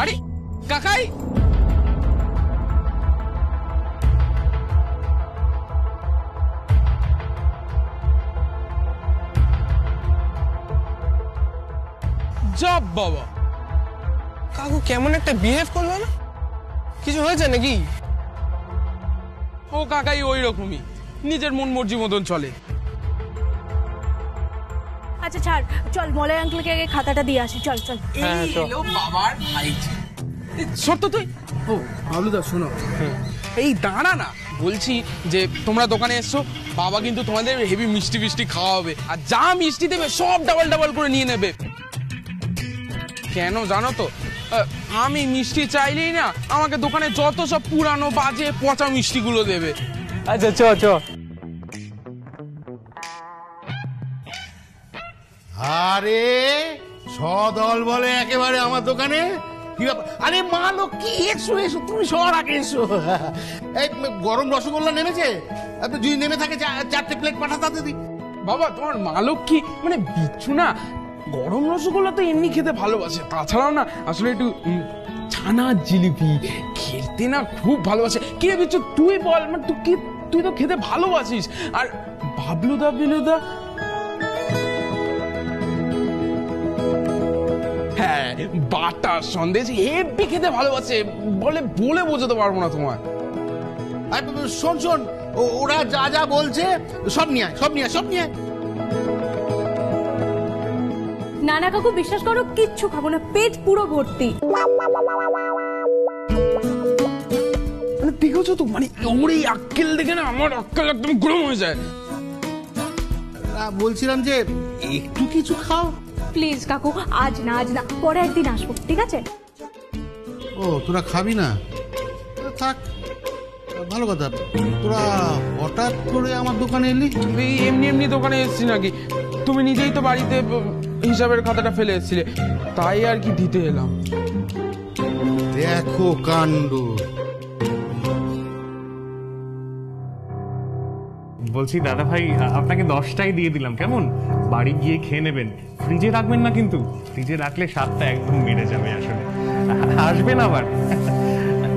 আরে কাকাই, যা বাবা, কাকু কেমন একটা বিহেভ করলো না? কিছু হয়েছে নাকি? ও কাকাই ওই রকমই, নিজের মন মর্জি মতন চলে। আচ্ছা ছাড়, চল মলয় আঙ্কেলকে আগে খাতাটা দিয়ে আসি। চল চল। বাবার ভাই সত্য তুই। ও বাবলুদা শোনো, এই দাঁড়া না, বলছি যে তোমরা দোকানে এসছো, বাবা কিন্তু তোমাদের হেভি মিষ্টি মিষ্টি খাওয়াবে, আর যা মিষ্টি দেবে সব ডাবল ডাবল করে নিয়ে নেবে। কেন জানো তো, আমি মিষ্টি চাইলেই না আমাকে দোকানে যত সব পুরানো বাজে পচা মিষ্টিগুলো দেবে। আচ্ছা চ চ। আরে সদল বলে একেবারে আমার দোকানে। কি ব্যাপার? আরে মা লক্ষ্মী, এসো এসো, তুমি সবার আগে এসো। এই গরম রসগোল্লা নেমেছে, যদি নেমে থাকে 4টে প্লেট পাঠাতে দিই। বাবা তোমার মা লক্ষ্মী মানে বিচ্ছু না, গরম রসগোল্লা তো এমনি খেতে ভালোবাসে, তাছাড়াও না আসলে একটু ছানা জিলিপি খেতে না খুব ভালোবাসে। কি রে বিচ্ছু তুই বল, মানে তুই তো খেতে ভালোবাসিস। আর বাবলুদা বিলুদা, হ্যাঁ বাটার সন্দেশ হেভি খেতে ভালোবাসে, বলে বোঝাতে পারবো না তোমার। শোন শোন, ওরা যা যা বলছে সব নিয়ে আয়, সব নিয়ে আয়, সব নিয়ে আয়। না না কাকু বিশ্বাস করো, কিচ্ছু খাবো না, পেট পুরো ভর্তি। মানে দেখেছো তো, মানে ওর এই আক্কেল দেখে না আমার আক্কেল একদম গরম হয়ে যায়। বলছিলাম যে একটু কিছু খাও। প্লিজ কাকু, আজ না পরে একদিন আসবো, ঠিক আছে? ও তোরা খাবি না? থাক, ভালো কথা। তোরা হঠাৎ করে আমার দোকানে এলি? এমনি এমনি দোকানে এসেছি নাকি? তুমি নিজেই তো বাড়িতে হিসাবের খাতাটা ফেলে এসেছিলে, তাই আর কি দিতে এলাম। দেখো কাণ্ড। বলছি দাদা ভাই, আপনাকে 10টাই দিয়ে দিলাম, কেমন? বাড়ি গিয়ে খেয়ে নেবেন, ফ্রিজে রাখবেন না কিন্তু, ফ্রিজে রাখলে স্বাদটা একদম বেড়ে যাবে। আসলে আসবেন আবার।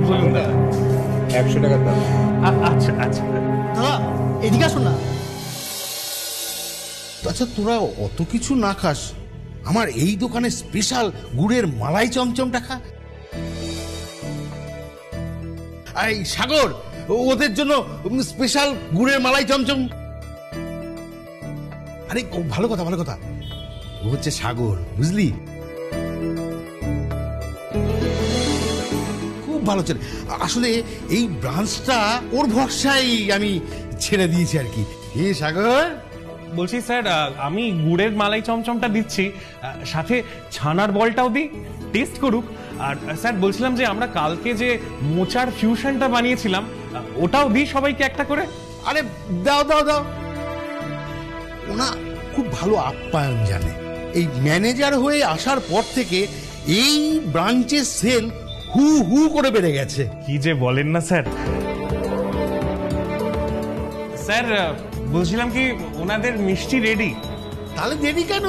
বলুন দাদা। 100 টাকার দাম। আচ্ছা আচ্ছা দাদা এদিকে আসুন না। আচ্ছা তোরা অত কিছু না খাস, আমার এই দোকানে স্পেশাল গুড়ের মালাই চমচমটা খা। এই সাগর, ওদের জন্য স্পেশাল গুড়ের মালাই চমচম। আরে ভালো কথা, ভালো কথা। ও হচ্ছে সাগর, বুঝলি? খুব ভালো ছেলে। আসলে এই ব্রাঞ্চটা ওর ভরসায় আমি ছেড়ে দিয়েছি আর কি। এ সাগর, বলছি স্যার, আমি গুড়ের মালাই চমচমটা দিচ্ছি, সাথে ছানার বলটাও দিই, টেস্ট করুক। আর স্যার বলছিলাম যে আমরা কালকে যে মোচার ফিউশনটা বানিয়েছিলাম, ওটাও দিই সবাইকে একটা করে। আরে দাও দাও দাও। ওনা খুব ভালো আপ্যায়ন জানে। এই ম্যানেজার হয়ে আসার পর থেকে এই ব্রাঞ্চের সেল হু হু করে বেড়ে গেছে। কি যে বলেন না স্যার। স্যার বলছিলাম কি, ওনাদের মিষ্টি রেডি। তাহলে দেরি কেন?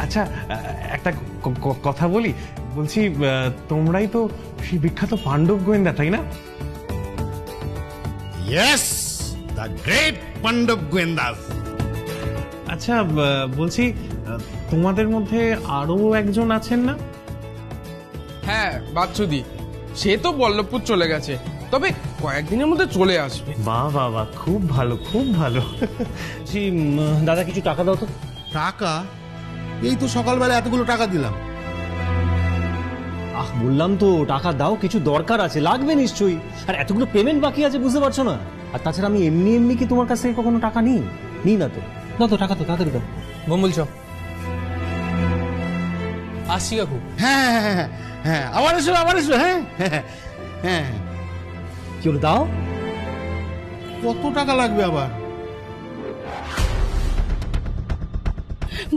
আচ্ছা একটা কথা বলি, বলছি তোমরাই তো সেই বিখ্যাত পাণ্ডব গোয়েন্দা, তাই না? Yes, the great Pandav Goyendas. আচ্ছা বলছি, তোমাদের মধ্যে আরো একজন আছেন না? হ্যাঁ বাচ্চুদি, সে তো বল্লভপুর চলে গেছে, তবে কয়েকদিনের মধ্যে চলে আসবে। বাহ বাহ বাহ, খুব ভালো খুব ভালো। দাদা কিছু টাকা দাও তো। টাকা? এই তো সকালবেলা এতগুলো টাকা দিলাম। বললাম তো টাকা দাও, কিছু দরকার আছে, লাগবে নিশ্চয়ই। আর এতগুলো পেমেন্ট বাকি আছে, বুঝতে পারছো না? আর তাছাড়া আমি এমনি এমনি কি তোমার কাছ থেকে কখনো টাকা নিই না তো। দাও তো টাকা, তো তাড়াতাড়ি দাও। বলছ আসছি কাকু। হ্যাঁ হ্যাঁ হ্যাঁ হ্যাঁ, আবার এসো আবার এসো। হ্যাঁ হ্যাঁ হ্যাঁ, কি হলো, দাও। কত টাকা লাগবে আবার?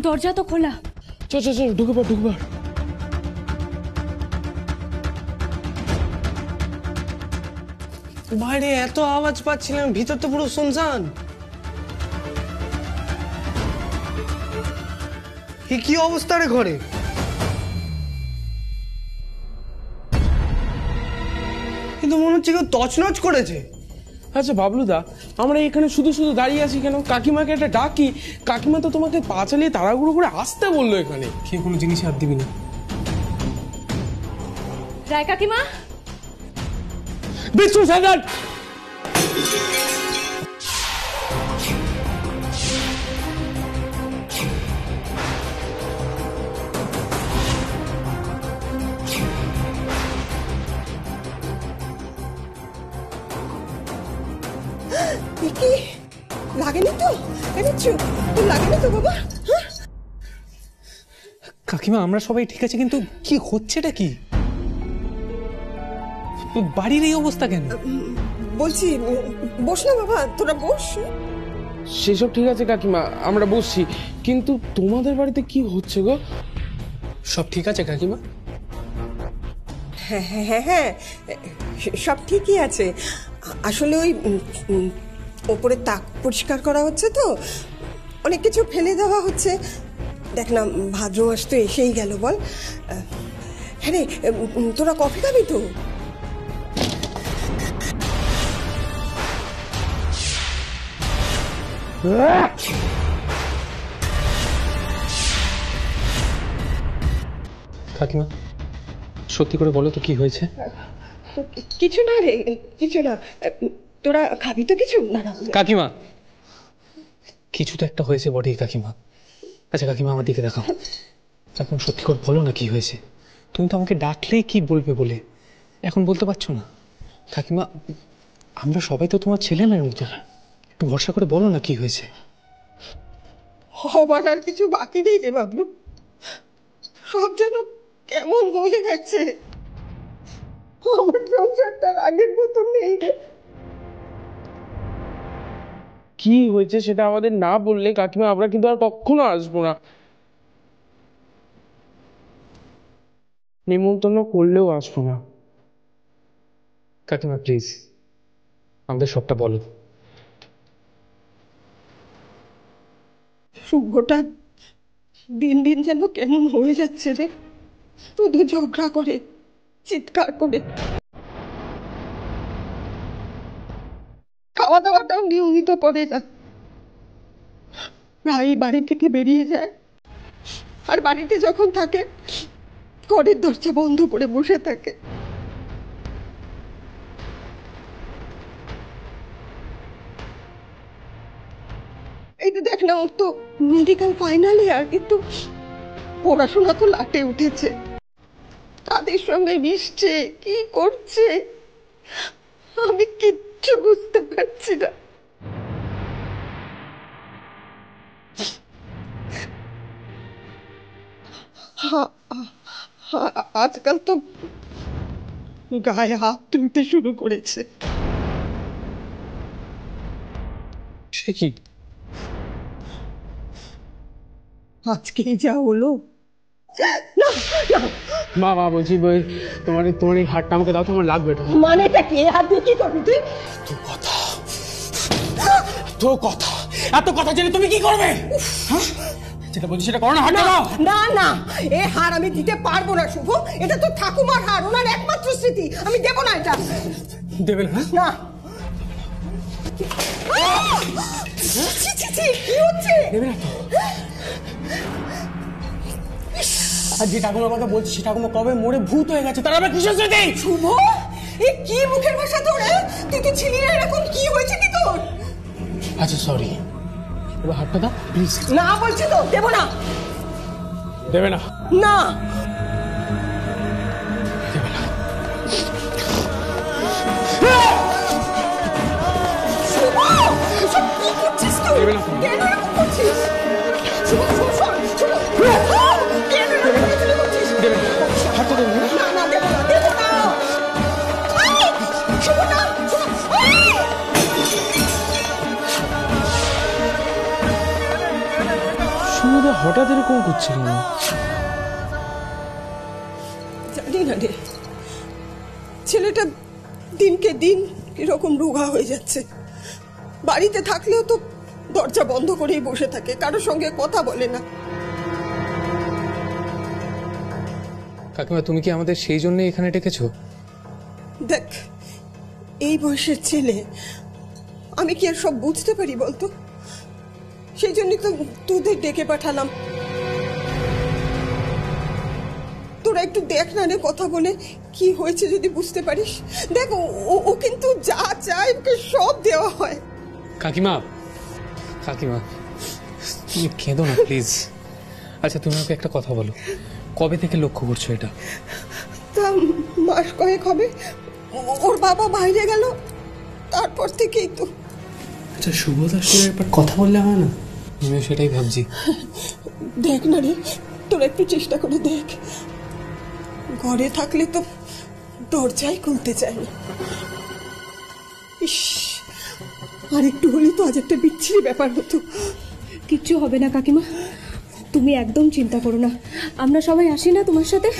দরজা তো খোলা। চল ঢুকবার। বাইরে এত আওয়াজ পাচ্ছিলাম, ভিতর তো পুরো শুনশান। কি অবস্থা রে ঘরে? কিন্তু মনে হচ্ছে কেউ তছনছ করেছে। আচ্ছা বাবলুদা, আমরা এখানে শুধু শুধু দাঁড়িয়ে আছি কেন? কাকিমাকে একটা ডাকি। কাকিমা তো তোমাকে পা চালিয়ে তাড়াহুড়ো করে আসতে বললো এখানে। কেউ কোনো জিনিস হাত দিবি না। রায় কাকিমা, বিষ্ণু সাগর, কি লাগেনি তো? লাগেনি তো বাবা? কাকিমা আমরা সবাই ঠিক আছে, কিন্তু কি হচ্ছেটা কি? বাড়ির এই অবস্থা কেন? বলছি বস না বাবা, তোরা বস। সেসব ঠিক আছে কাকিমা, আমরা বসছি, কিন্তু তোমাদের বাড়িতে কি হচ্ছে গো? সব ঠিক আছে কাকিমা? হ্যাঁ হ্যাঁ হ্যাঁ হ্যাঁ, সব ঠিকই আছে। আসলে ওই ওপরে তাক পরিষ্কার করা হচ্ছে তো, অনেক কিছু ফেলে দেওয়া হচ্ছে। দেখ না, ভাদ্র মাস তো এসেই গেল বল। হ্যাঁ রে, তোরা কফি খাবি তো? কাকিমা সত্যি করে বলো তো কি হয়েছে? কিছু না রে, কিছু না। তোরা খাবি তো কিছু? না না কাকিমা কিছু তো একটা হয়েছে বটেই কাকিমা। আচ্ছা কাকিমা আমার দিকে দেখাও, এখন সত্যি করে বলো না কি হয়েছে। তুমি তো আমাকে ডাকলেই কি বলবে বলে, এখন বলতে পারছো না। কাকিমা আমরা সবাই তো তোমার ছেলে মেয়ের মতো, একটু ভরসা করে বলো না কি হয়েছে। হবার আর কিছু বাকি নেই রে বাবলু, সব যেন কেমন হয়ে গেছে। আমার সংসারটা আগের মতো নেই রে। কি হয়েছে সেটা আমাদের না বললে কাকিমা আমরা কিন্তু আর কখনো আসবো না। নিমন্ত্রণ করলেও আসবো না। কাকিমা প্লিজ আমাদের সবটা বলো। শুভটা দিন দিন যেন কেমন হয়ে যাচ্ছে রে, শুধু ঝগড়া করে, চিৎকার করে। খাওয়া দাওয়াটাও নিয়মিত করে না, প্রায় বাড়ি থেকে বেরিয়ে যায়, আর বাড়িতে যখন থাকে ঘরের দরজা বন্ধ করে বসে থাকে। এই তো দেখ না, ওর তো মেডিকেল ফাইনাল ইয়ার, কিন্তু পড়াশোনা তো লাটে উঠেছে। তাদের সঙ্গে মিশছে, কি করছে আমি কিচ্ছু বুঝতে পারছি না। আজকাল তো গায়ে হাত তুলতে শুরু করেছে। সে কি? আজকে যা হলো। মা মা বলছি তোমার তোমার এই হাতটা আমাকে দাও, তোমার লাগবে এটা। মানেটা কি? হাত দিয়ে কি করবি তুই? তো কথা, এত কথা জেনে তুমি কি করবে? যেটা বলছি সেটা করো না, হাতটা দাও। না না, এ হার আমি দিতে পারবো না শুভ, এটা তো ঠাকুমার হার, ওনার একমাত্র স্মৃতি, আমি দেবো না এটা। দেবে না? না। ছি ছি ছি, কি হচ্ছে? দেবে না তো? আর যে ঠাকুমা আমাকে বলছে সে ঠাকুমা কবে মরে ভূত হয়ে গেছে, তার আবার কিসের স্মৃতি? শুভ, এ কি মুখের ভাষা তোর? তুই তো ছিলি না এরকম, কি হয়েছে কি তোর? আচ্ছা সরি, এবার হাতটা দাও প্লিজ। না বলছি তো, দেবো না। দেবে না? না। শুভ, সব কি করছিস তুই? দেবে না। কেন এরকম করছিস? শুভ, শুভ, শোন, শোনো। কেন এরকম করছিস? দেবে না, হাতটা দেবে না? না, না, দেবো না, দেবো না। এই, শুভ, না, শুভ, এই! শুনে হঠাৎ এরকম করছে কেন? জানি না রে, ছেলেটা দিনকে দিন কিরকম রোগা হয়ে যাচ্ছে। বাড়িতে থাকলেও তো দরজা বন্ধ করেই বসে থাকে, কারোর সঙ্গে কথা বলে না। কাকিমা তুমি কি আমাদের সেই জন্যই এখানে ডেকেছো? দেখ, এই বয়সের ছেলে, আমি কি আর সব বুঝতে পারি বলতো? সেই জন্যই তো তোদের ডেকে পাঠালাম। তোরা একটু দেখ না রে, কথা বলে কি হয়েছে যদি বুঝতে পারিস। দেখ, ও কিন্তু যা চায় ওকে সব দেওয়া হয়। কাকিমা, কাকিমা তুমি কেঁদো না প্লিজ। আচ্ছা তুমি আমাকে একটা কথা বলো, কবে থেকে লক্ষ্য করছো এটা? তা মাস কয়েক হবে, ওর বাবা বাইরে গেল, তারপর থেকেই তো। আচ্ছা শুভদার সঙ্গে একবার কথা বললে হয় না? আমিও সেটাই ভাবছি। দেখ না রে, তোরা একটু চেষ্টা করে দেখ। ঘরে থাকলে তো দরজাই খুলতে চায় না। ইস, আর একটু হলে তো আজ একটা বিচ্ছিরি ব্যাপার হতো। কিচ্ছু হবে না কাকিমা, তুমি একদম চিন্তা করো না। আমরা সবাই আসি না তোমার সাথে,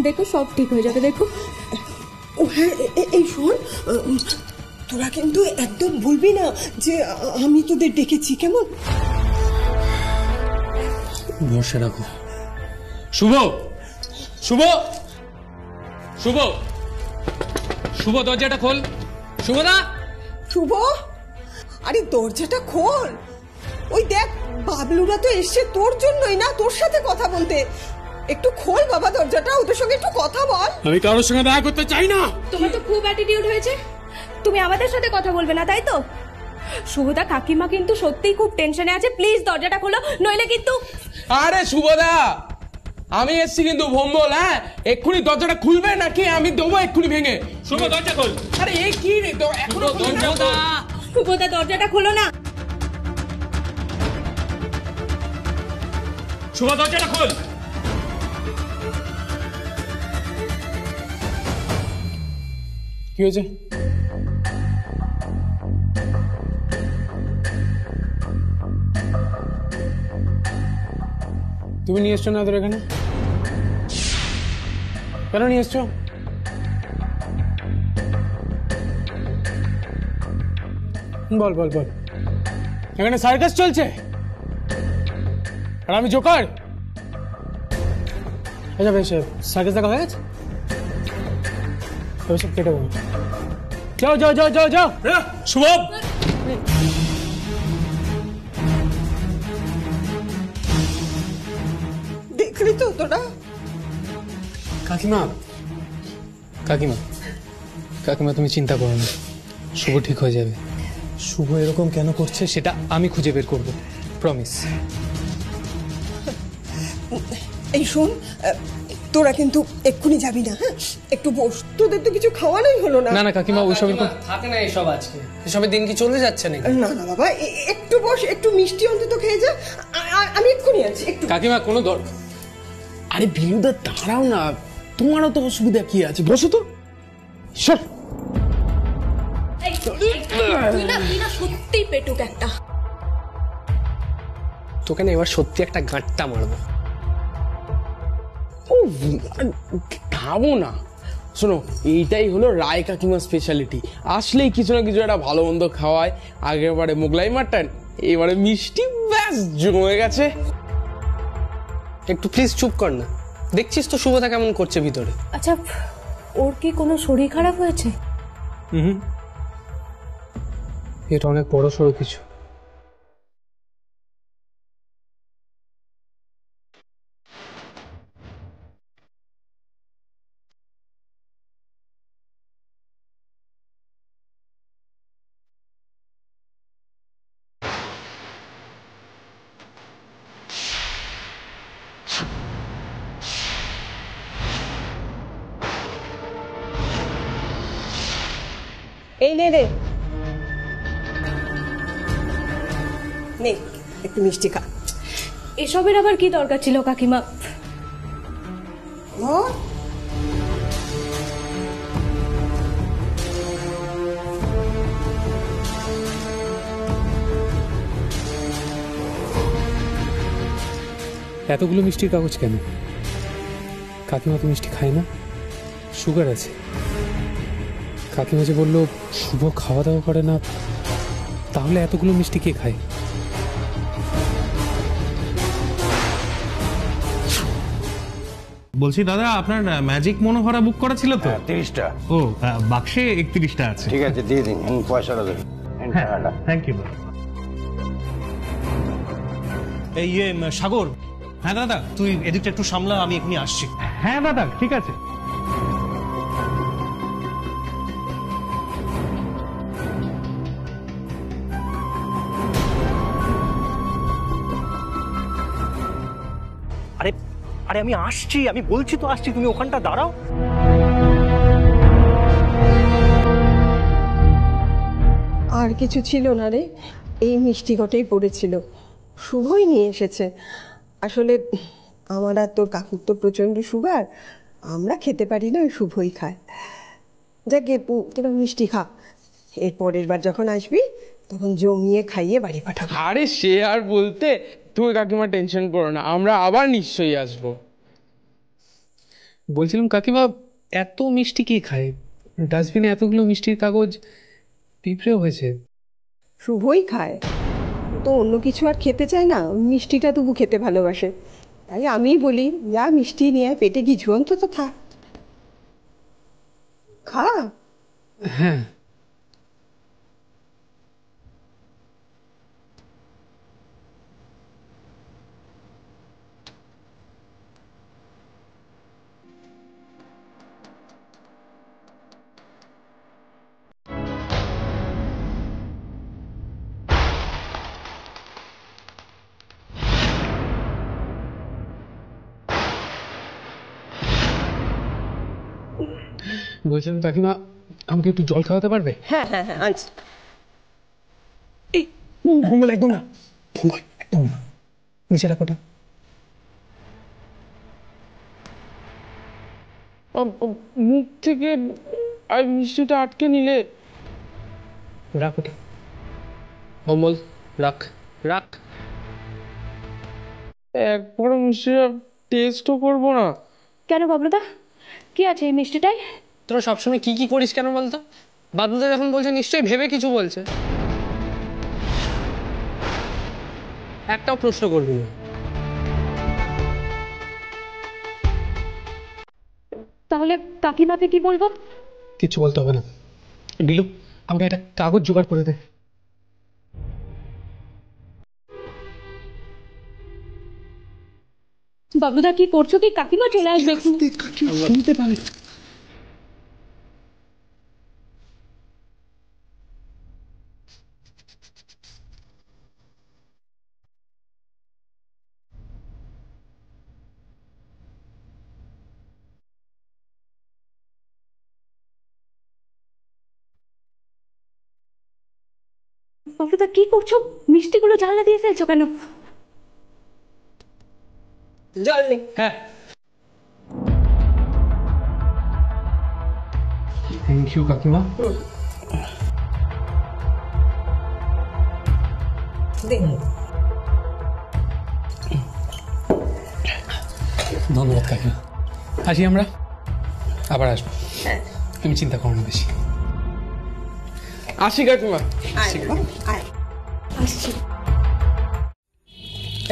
দেখো সব ঠিক হয়ে যাবে। দেখো। ও হ্যাঁ, এই শোন, তোরা কিন্তু একদম বলবি না যে আমি তোদের ডেকেছি, কেমন? ভরসা রাখো। শুভ, শুভ, শুভ, শুভ দরজাটা খোল। শুভদা, শুভ, আরে দরজাটা খোল। ওই দেখ, বাবলুরা তো এসছে তোর জন্যই না, তোর সাথে কথা বলতে। একটু খোল বাবা দরজাটা, ওদের সঙ্গে একটু কথা বল। আমি কারোর সঙ্গে দেখা করতে চাই না। তোমার তো খুব অ্যাটিটিউড হয়েছে, তুমি আমাদের সাথে কথা বলবে না, তাই তো? শুভদা, কাকিমা কিন্তু সত্যিই খুব টেনশনে আছে, প্লিজ দরজাটা খোলো, নইলে কিন্তু। আরে শুভদা, আমি এসছি কিন্তু ভম্বল। হ্যাঁ, এক্ষুনি দরজাটা খুলবে নাকি আমি দেবো এক্ষুনি ভেঙে? শুভ দরজা খোল। আরে এই কি রে, এখনো দরজা। শুভদা দরজাটা খোলো না। শুভ দরজাটা খোল। কি হয়েছে? তুমি নিয়ে এসছো না ওদের এখানে? কেন নিয়ে এসছো? বল বল বল। এখানে সার্কাস চলছে আর আমি জোকার? আচ্ছা বেশ, সার্কাস দেখা হয়ে গেছে, তবে সব কেটে বলো। যাও যাও যাও যাও যাও। শুভ, দেখলি তো তোরা? কাকিমা, কাকিমা, কাকিমা তুমি চিন্তা করো না, শুভ ঠিক হয়ে যাবে। শুভ এরকম কেন করছে সেটা আমি খুঁজে বের করব, প্রমিস। এই শোন, তোরা কিন্তু এক্ষুনি যাবি না, হ্যাঁ? একটু বস, তোদের তো কিছু খাওয়ানোই হলো না। না না কাকিমা, ওইসব থাকে না এসব, আজকে এসবের দিন কি চলে যাচ্ছে নাকি? না না বাবা, একটু বস, একটু মিষ্টি অন্তত খেয়ে যা। আমি এক্ষুনি আছি, একটু। কাকিমা কোনো দরকার। আরে বিলুদা দাঁড়াও না, তোমারও তো অসুবিধা কি আছে, বসো তো। সর। তুই না সত্যি পেটুক একটা। তোকে না এবার সত্যি একটা গাঁটটা মারবো। ও খাবো না। শোনো, এইটাই হলো রায় কাকিমার স্পেশালিটি। আসলেই কিছু না কিছু একটা ভালো মন্দ খাওয়ায়। আগের বারে মোগলাই মাটন, এবারে মিষ্টি, ব্যাস জমে গেছে। একটু প্লিজ চুপ কর না, দেখছিস তো শুভদা কেমন করছে ভিতরে। আচ্ছা, ওর কি কোনো শরীর খারাপ হয়েছে? এটা অনেক বড় সড়ো কিছু। এই নে রে, নে একটু মিষ্টি খা। এসবের আবার কি দরকার ছিল কাকিমা? এতগুলো মিষ্টির কাগজ কেন? কাকিমা তো মিষ্টি খায় না, সুগার আছে। কাকিমা যে বললো শুভ খাওয়া দাওয়া করে না, তাহলে এতগুলো মিষ্টি কে খায়? বলছি দাদা, আপনার ম্যাজিক মনোহরা বুক করা ছিল তো? 30টা। ও, বাক্সে 31টা আছে। ঠিক আছে, দিয়ে দিন, পয়সাটা দেবেন। Thank you. এই সাগর, হ্যাঁ দাদা। তুই এদিকটা একটু সামলা, আমি এখনই আসছি। হ্যাঁ দাদা, ঠিক আছে। আরে আরে আমি আসছি, আমি বলছি তো আসছি, তুমি ওখানটা দাঁড়াও। আর কিছু ছিল না রে, এই মিষ্টি কটাই পড়েছিল, শুভই নিয়ে এসেছে। আসলে আমার আর তোর কাকুর তো প্রচণ্ড সুগার, আমরা খেতে পারি না, ওই শুভই খায়। যাকে তোরা মিষ্টি খা, এর পরের বার যখন আসবি তখন জমিয়ে খাইয়ে বাড়ি পাঠাবো। আরে সে আর বলতে, তুমি কাকিমা টেনশন করো না, আমরা আবার নিশ্চয়ই আসবো। বলছিলাম কাকিমা, এত মিষ্টি কে খায়? ডাস্টবিনে এতগুলো মিষ্টির কাগজ, পিঁপড়েও হয়েছে। শুভই খায়, তো অন্য কিছু আর খেতে চায় না, মিষ্টিটা তবু খেতে ভালোবাসে। তাই আমি বলি, যা মিষ্টি নিয়ে পেটে কিছু অন্তত খা। খা। হ্যাঁ। বলছিলাম কাকিমা, আমাকে একটু জল খাওয়াতে পারবে? হ্যাঁ হ্যাঁ হ্যাঁ, আনছি। এই ভঙ্গল একদম না, ভঙ্গল একদম না, নিচে রাখোটা। মুখ থেকে আর মিষ্টিটা আটকে নিলে। রাখ ওটা, অমল রাখ রাখ। একবারও মিষ্টিটা টেস্টও করবো না? কেন বাবলুদা, কি আছে এই মিষ্টিটাই? তোরা সবসময় কি কি করিস কেন বলতো? বাবলুদা যখন বলছে নিশ্চয়ই ভেবে কিছু বলছে। একটাও প্রশ্ন করবি না। তাহলে কাকিমাকে কি বলবো? কিচ্ছু বলতে হবে না। দিলু, আমাকে একটা কাগজ জোগাড় করে দে। বাবলুদা কি করছো কি? কাকিমা চলে আসবে। শুনতে পাবে। বাবলুদা কি করছো? মিষ্টিগুলো জানলা দিয়ে ফেলছো কেন? জল নেই। হ্যাঁ, থ্যাংক ইউ কাকিমা। ধন্যবাদ কাকিমা। আসি আমরা, আবার আসবো, তুমি চিন্তা করো না বেশি। আসি কাকিমা। আসছি।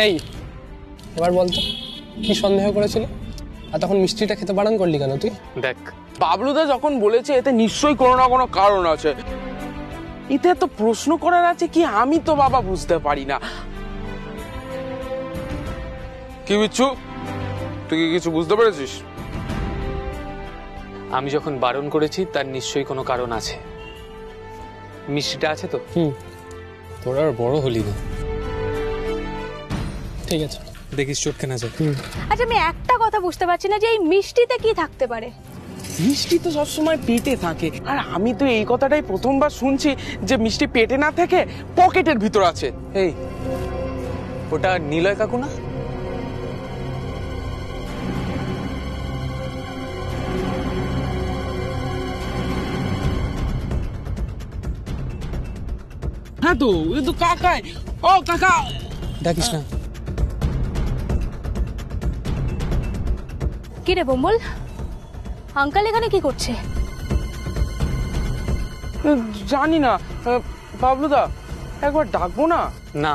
এই এবার বলতো, কি সন্দেহ করেছিল আর তখন মিষ্টিটা খেতে বারণ করলি কেন তুই? দেখ, বাবলুদা যখন বলেছে এতে নিশ্চয়ই কোনো না কোনো কারণ আছে, এতে তো প্রশ্ন করার আছে কি? আমি তো বাবা বুঝতে পারি না। কি বিচ্ছু, তুই কি কিছু বুঝতে পেরেছিস? আমি যখন বারণ করেছি তার নিশ্চয়ই কোনো কারণ আছে। মিষ্টিটা আছে তো? তোরা আর বড় হলি না। ঠিক আছে, দেখিস চটকে না যায়। আচ্ছা, আমি একটা কথা বুঝতে পারছি না যে এই মিষ্টিতে কি থাকতে পারে। মিষ্টি তো সবসময় পেটে থাকে, আর আমি তো এই কথাটাই প্রথমবার শুনছি যে মিষ্টি পেটে না থেকে পকেটের ভিতর আছে। এই, ওটা নিলয় কাকু না? হ্যাঁ তো, এ তো কাকাই। ও কাকা, ডাকিস না। কি রে বম্বল, আঙ্কেল এখানে কি করছে? জানি না, বাবলুদা একবার ডাকবো না? না,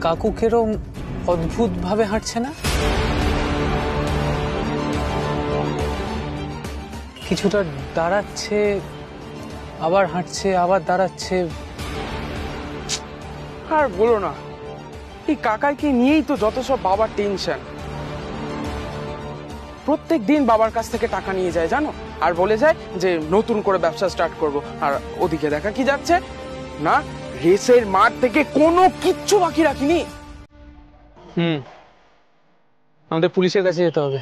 কাকু কেরম অদ্ভুত ভাবে হাঁটছে না? কিছুটা দাঁড়াচ্ছে, আবার হাঁটছে, আবার দাঁড়াচ্ছে। আর বলো না, এই কাকাইকে নিয়েই তো যত সব বাবার টেনশন। প্রত্যেক দিন বাবার কাছ থেকে টাকা নিয়ে যায় জানো, আর বলে যায় যে নতুন করে ব্যবসা স্টার্ট করব। আর ওদিকে দেখা কি যাচ্ছে না, রেসের মাঠ থেকে কোনো কিচ্ছু বাকি রাখিনি। আমাদের পুলিশের কাছে যেতে হবে।